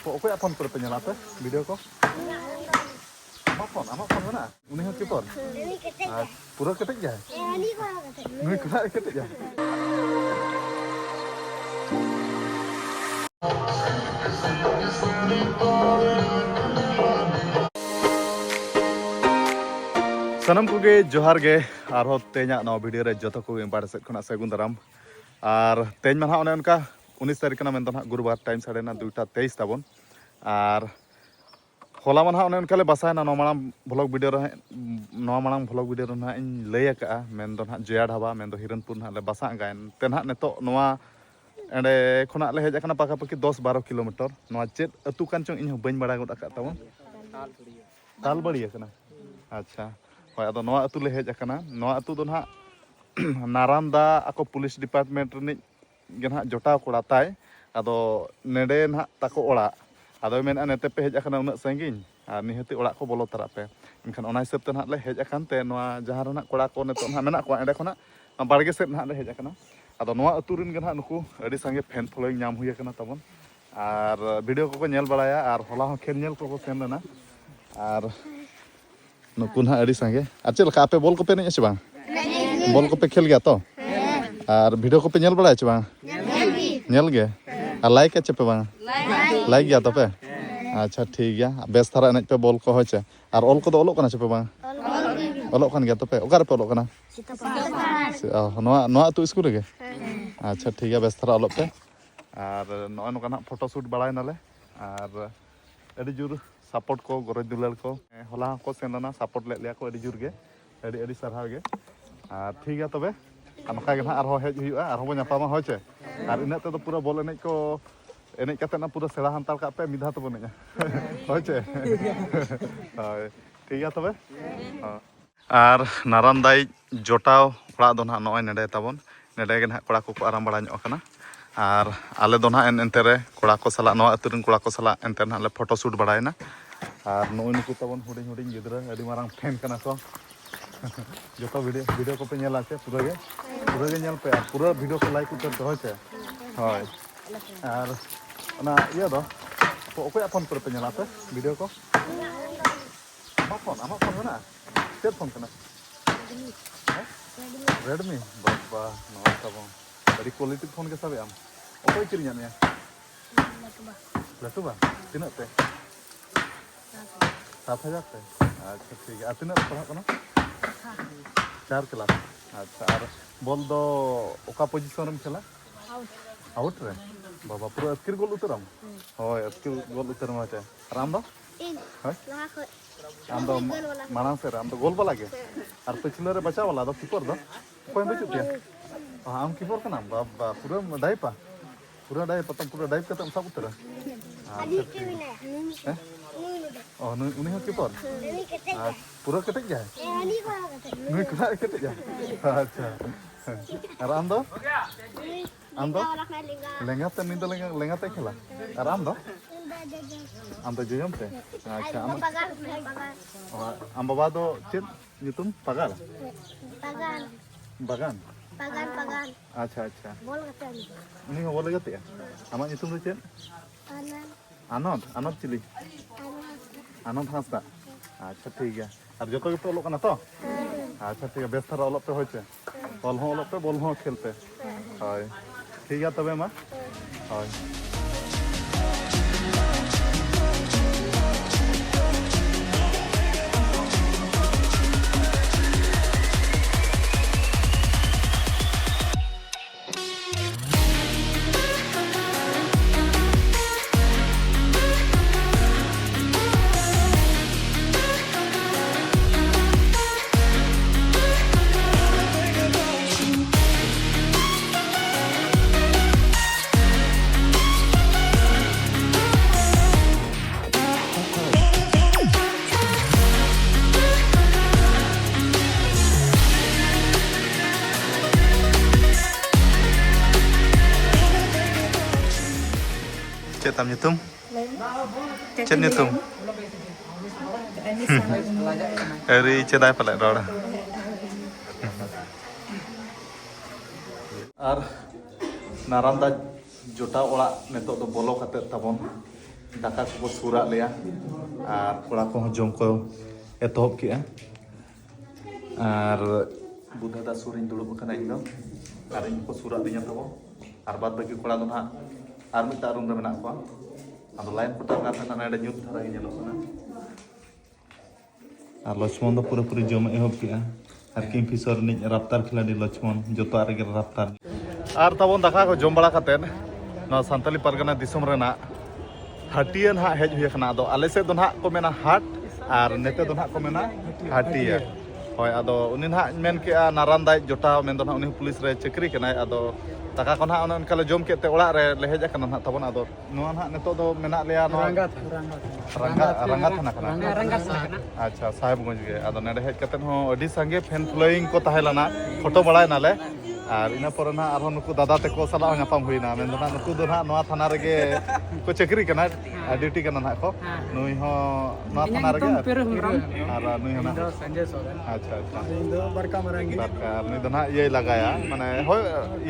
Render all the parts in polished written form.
Okoy phone kore pe nyala pe video ko? Amak phone mana? Uni ho ki phone? Pura ketek ja? Nui kura ketek ja? Sanam koge johar ge arho tenya no video re joto ko embara set khona sagun daram ar teny man ha one onka 19 tarik kana mendon ha gurubar time sade na 2:23 tabon ar hola man ha one onka le basai na no manam vlog video re no manam vlog video re na in lay aka mendon ha joya dhaba mendo hiranpur ha le basa gain ten ha neto noa ende khona le hej akana paka paki 10-12 kilometer noa chet atu kan chong in bañ bada god aka tabon talbari akana acha hoy ado noa atu le hej akana noa atu do na Naranda ako police department ni gen ha jotaw koda tai ado nede na tako ora ado men anete pe hej akana unak sangin ar nihati ora ko bolo tara pe enkan ona hisab te na le hej akan te noa jahar na koda ko neto na mena ko ende khona barge set na le hej akana ado noa atu rin gen ha nuku adi sange fan following nyam huya kana tabon ar video ko nyel baraya ar hola ho khel nyel ko sen na ar nukun ha adi sange achel ka ape bol ko pe ne ase bang bol ko pe khel gaya to ar video ko pe nyel bada ase bang nyel ge ar like ache pe bang like gaya to pe acha thik gaya bes thara enej pe bol ko hoche ar ol ko do olok kana che pe bang olok kan gaya to pe okar pe olok kana noa tu school ge acha thik gaya bes thara olok pe ar no no kana photo shoot balai nale ar adi jur support ko goroj dulal ko hola ko senana support le le ko adi jur ge adi sarhaw ge ar thik gaya tobe anoka ge na arho hej huyuga arho bo nyapama hoche ar ina te do pura bol enej ko enej kate na pura sera hantal ka pe midha to boneja hoche hoy thik gaya tobe ar narandai jotaw ora do na noy nede tabon nede ge na kora ko aram bada nyok kana ar ale do na entere kora ko sala no aturin kora ko sala enter na le photo shoot badayna ar noi nuku tabon huding huding gidra adi marang fan kana ko joto video ko pe nyela che pura ge nyel pe pura video ko like utar do che hoy ar ona iya do okoy phone kore pe nyela pe video ko amak phone mana chet phone kana Redmi baba no tabon dari quality phone ke sabe am okoy kirinya ne latu ba tinak te 7,000 te acha thik hai tinak pahak kana 4 kelas acha ar bol do oka position ram khala out re baba pura askir gol utaram hoy askir gol utaram acha ram do hoy am do manang se ram do gol bala ge ar pichlo re bacha wala do keeper do koy bachut dia am keeper kana baba pura dive patam pura dive katam sab utara oh uni ho keeper pura ketek ja nui kura ketek ja acha ar am do lengat te nindo lengat te khela ar am do jojom te acha am baba do chet nyutum pagal bagan acha bol gate ni ho bol gate ya amak nyutum do chet anod chili anod hasta acha thik gaya ar joto ge olok kana to acha thik bes thara olok pe hoche bol ho olok pe bol ho khel pe hoy thik gaya tobe ma hoy tam nyutum chet nyutum eri chedai pala rora ar naranda jota ora netok do bolo kate tabon दाका को सुरा लिया और कोड़ा को जम को एतहब किया और बुधा दा सुरिन दुड़ुब कना इन दो और इन को सुरा दिया तबो और बाद बाकी कोड़ा दो ना और मिटा रूम रे मेना को आदो लाइन पटा का ना नेडे न्यूट धरा ᱧᱮᱞᱚᱜ ᱠᱟᱱᱟ और लक्ष्मण दो पूरा पूरी जम एहब किया और किंगफिशर नि रफ्तार खिलाड़ी लक्ष्मण जोतो आरे रफ्तार और तबन दाका को जम बड़ा कते ना सान्ताली परगना दिसम रेना हाटिया ना हेज हुई कना दो आले से दो ना को मेना हाट और नेते दो ना को मेना हाटिया होय आदो उनी ना मेन के नारानदाय जोटा मेन दो ना उनी पुलिस रे चक्री कनाय आदो दाका को ना उनका ले जम केते ओड़ा रे ले हेज कना ना तबन आदो नोआ ना नेतो दो मेना लेया नो रंगा थाना कना रंगा अच्छा साहेबगंज गे आदो नेडे हेज कते हो अडी संगे फैन फॉलोइंग को ताहेलाना फोटो बड़ाय नाले और इन पर ना आरो नुकु दादा तको सला नापाम हुईना मेन दो ना नुकु दो ना नोआ थाना रे गे को चक्री कना ड्यूटी कना ना को नुई हो नोआ थाना रे गे और नुई हो ना संजय सोरेन अच्छा अच्छा इन दो बड़का मरंगी बड़का नुई दो ना ये लगाया माने हो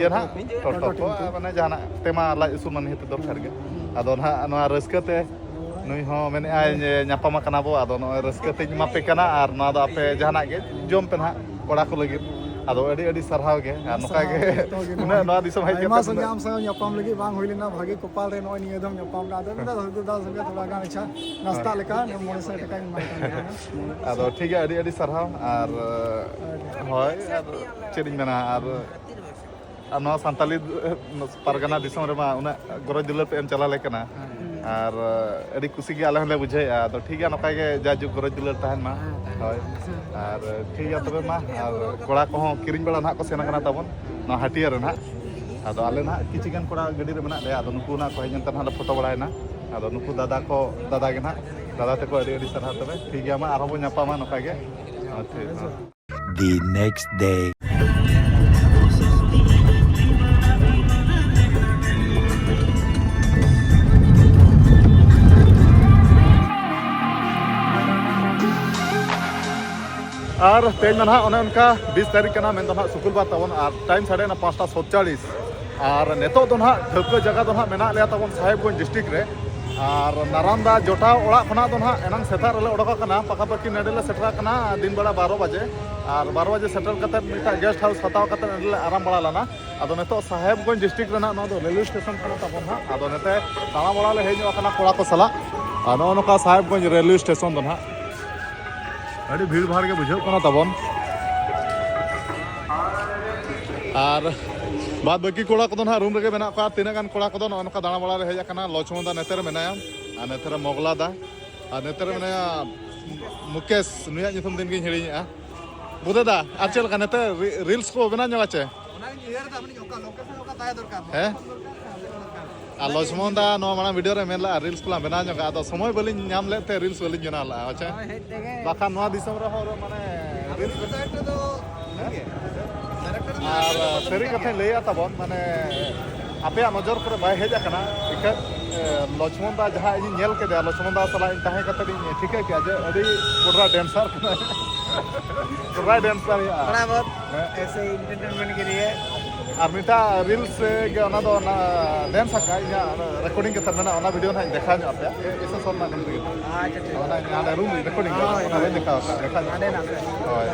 ये ना टोटो को माने जाना तेमा ला इसु मन हेते दरकार गे आदो ना नोआ रस्कते नुई हो मेने आय नापामा कना बो आदो नो रस्कते मापे कना और नोआ दो आपे जाना गे जम पे ना कोड़ा को लगी आदो अडी अडी सरहाव गे नोका गे ना नोआ दिसम हाय के संगे आम संगे न्यापाम लगी बांग होइलिना भागे कोपाल रे नोय नियदम न्यापाम का आदो दा संगे थोड़ा गान अच्छा नाश्ता लेका मोने से टका मारता आदो ठीक है अडी अडी सरहाव और होय और चेरिन मेना और नोआ सान्ताली परगना दिसम रे मा उना गरज दुलर पे एम चला लेकना और अडी खुशी गे आले हले बुझे आदो ठीक है नोका गे जाजु गरज दुलर तहन मा होय और ठीक है तबे मा और कोड़ा को किरिन बड़ा ना को सेना कना तबन ना हाटिया रे ना आदो आले ना किछि गन कोड़ा गडी रे मेना ले आदो नुकु ना को हेजन तन फोटो बड़ाय ना आदो नुकु दादा गे ना दादा तको अडी अडी सरहा तबे ठीक है मा आरो बो न्यापामा नोका गे The next day. और तेज में ना उनका 20 तारीख का मेन ना सुकुल बात तबन और टाइम साढ़े ना 5:47 और नेतो दो ना ढलको जगह दो ना मेना लिया तबन साहेबगंज डिस्ट्रिक्ट रे और नारानदा जोटा ओड़ा खना दो ना एनांग सेता रे ओडका कना पाखापाखि नेडेले सेटरा कना दिन बेला 12 बजे और 12 बजे सेटल कते मिटा गेस्ट हाउस हताव कते नेडेले आराम बड़ा लाना आदो नेतो साहेबगंज डिस्ट्रिक्ट रे ना नो दो रेलवे स्टेशन कना तबन ना आदो नेते ताना बड़ा ले हेज कना कोड़ा को सला और नो नका साहेबगंज रेलवे स्टेशन दो ना अड़ी भीड़ भाड़ के बुझे तबन और बाद बाकी कोड़ा को रूम रे मेना को तीना गान कोड़ा को नका दाना बड़ा हेज लक्ष्मण दा नेते मेनाया और नेते मोगला दा और नेते मेनाया मुकेश नुया निथुम दिन गिन हिड़िया बुदे दा और चल का नेते रील्स को बना ᱧᱚᱜ ᱟᱪᱮ हैं और लक्ष्मण दा नो माना वीडियो रे मेला रील्स को बना ᱧᱚᱜ आदो समय बलिन नाम लेते रील्स बलिन जना ला अच्छा बाखा नोआ दिसम रे होर माने रील्स दो और सरी कथे लेया तबन माने आपे नजर पर बाय हेज कना इका लक्ष्मण दा जहां इन नेल के दे लक्ष्मण दा सला इन ताहे कते इन ठीके के जे अडी कोडरा डांसर कोडरा डांसर या बड़ा बहुत ऐसे एंटरटेनमेंट के लिए और मिटा रील्स के ओना दो ना डांस का या रिकॉर्डिंग के तरना ओना वीडियो ना देखा नो आपे ऐसा सोल ना निकल अच्छा ओना ना रूम रिकॉर्डिंग ओना देखा आडे ना होय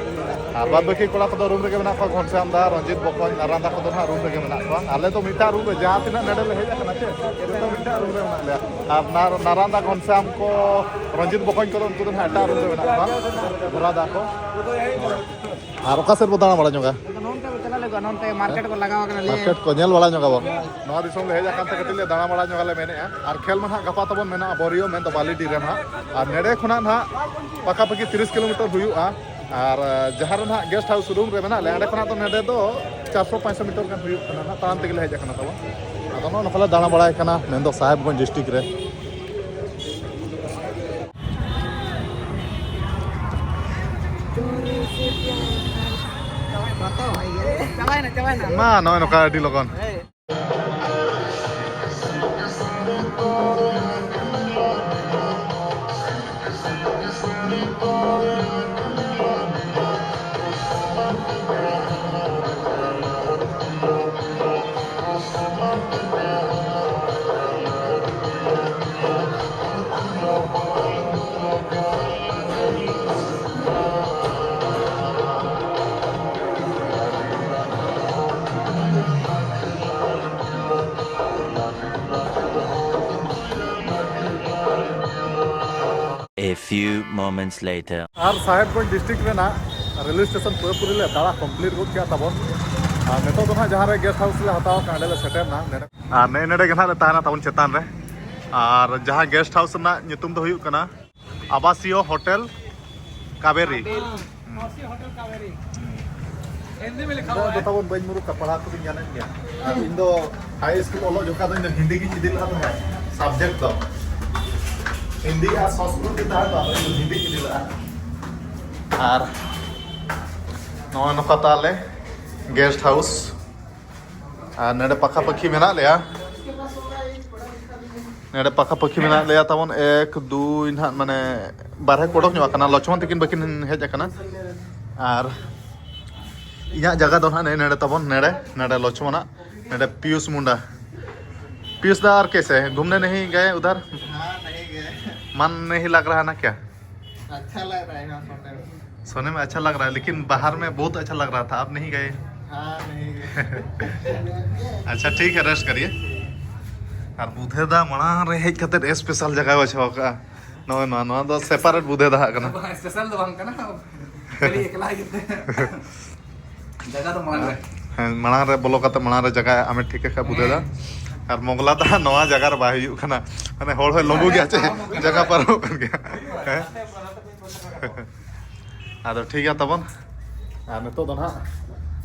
और बाद बाकी कोड़ा को रूम रे के बना को घनश्याम दा रंजित बकन नारांदा को ना रूम रे के बना को आले तो मिटा रूम रे जहां तिना नेडे ले हेजा कना छे तो मिटा रूम रे बना ले और नारांदा घनश्याम को रंजित बकन को उनको तो हटा रूम रे बना को भरादा को और ओका से बताना बड़ा जोगा नोनते मार्केट को लगावा कना ले मार्केट को नेल बड़ा जोगा बो नोआ दिसम ले हेजा कांते कटिले दाना बड़ा जोगा ले मेने और खेल में गपा तबन मेना बोरियो मेन तो बालीडी रे ना और नेडे खुना ना पाका पाकी 30 किलोमीटर हुयुआ और जहां रे ना गेस्ट हाउस रूम रे मेना ले अंडे खुना तो नेडे दो 400-500 मीटर का हुयुक कना ना ताराम तेगे ले हेजा कना तबन आदो नो नखला दाना बड़ा कना मेन दो साहेबगंज डिस्ट्रिक्ट रे Ma, no kaya di logon. A few moments later. और साहेबगंज डिस्ट्रिक्ट रेना रेलवे स्टेशन पूरे ले दाड़ा कंप्लीट गुड किया तबन और नितो तो ना जहाँ रे गेस्ट हाउस ले हताओ कांडे ले सेटर ना और ने नेडे के ना ले ताना तबन चेतान रे और जहाँ गेस्ट हाउस ना नितुम तो हुयुक कना आवासीय होटल कावेरी हिंदी में लिखा हुआ है। बताओ बन मुरु कपड़ा को दिन जाने गया और इन दो हाई स्कूल ओलो जो का तो हिंदी की चीज दिला तो सब्जेक्ट दो हिंदी या संस्कृत की तरह तो हिंदी की दिला और नवा नकता ले गेस्ट हाउस और नेडे पक्का पक्की में ना लिया नेडे पक्का पक्की में ना लिया तबन 1 2 इनहा माने बारह कोडक न्यू कना लक्ष्मण तकिन बकिन हेज कना और इया जगह दो ना नेडे तबन नेडे लक्ष्मण नेडे पीयूष मुंडा पीयूष दा और कैसे घूमने नहीं गए उधर नहीं गए। मन नहीं लग रहा ना क्या अच्छा लग रहा है यहाँ सुनने में। सोने में अच्छा लग रहा है लेकिन बाहर में बहुत अच्छा लग रहा था आप नहीं गए हाँ नहीं गए। अच्छा ठीक है रेस्ट करिए और बुधे दा मणा रे हेज कते स्पेशल जगह बछो का नो दो सेपरेट बुधे दा कना स्पेशल तो बंग करना खाली एकला ही कितने जगह तो मणा रे बोलो कते मणा रे जगह हमें ठीक है बुधे दा और मोगला दा नवा जगह रे बाय हुयु कना माने होड़ होय लंबू गया छे जगह पर हो गया आदो ठीक है तबन आ नितो दो ना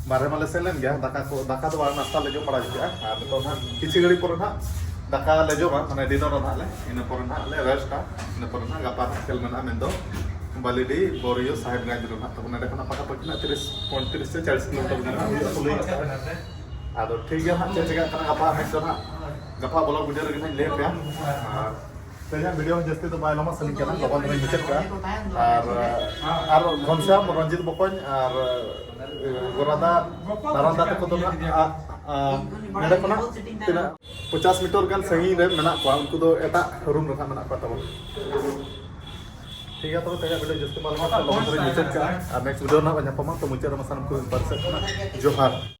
बारे माले सेलेन गया दाका तो नाश्ता ले जो पड़ा गया आ नितो ना किछि घड़ी पर ना दाका ले जो माने डिनर ना ले इन पर ना ले रेस्ट का इन पर ना गपा खेल में ना मेंदो बालीडी बोरियो साहेबगंज रो ना तबन देखना पका पकना 30 35 से 40 किलोमीटर सुलई आदो ठीक है हां चेक करना गपा है तो ना गपा बोला वीडियो रे ले पे तेजा वीडियो जस्ती तो बायलमा सलिक केना लबन रे मिचत का और घनश्याम रंजित बकन और गोरादा नारायण दा को तो नेडे कोना 50 मीटर गान सही रे मेना को उनको तो एटा रूम रखा मेना को तब ठीक है तो तेजा वीडियो जस्ती बायलमा लबन रे मिचत का और नेक्स्ट वीडियो ना बन्या पमा तो मुचे रमसन को परसे जोहार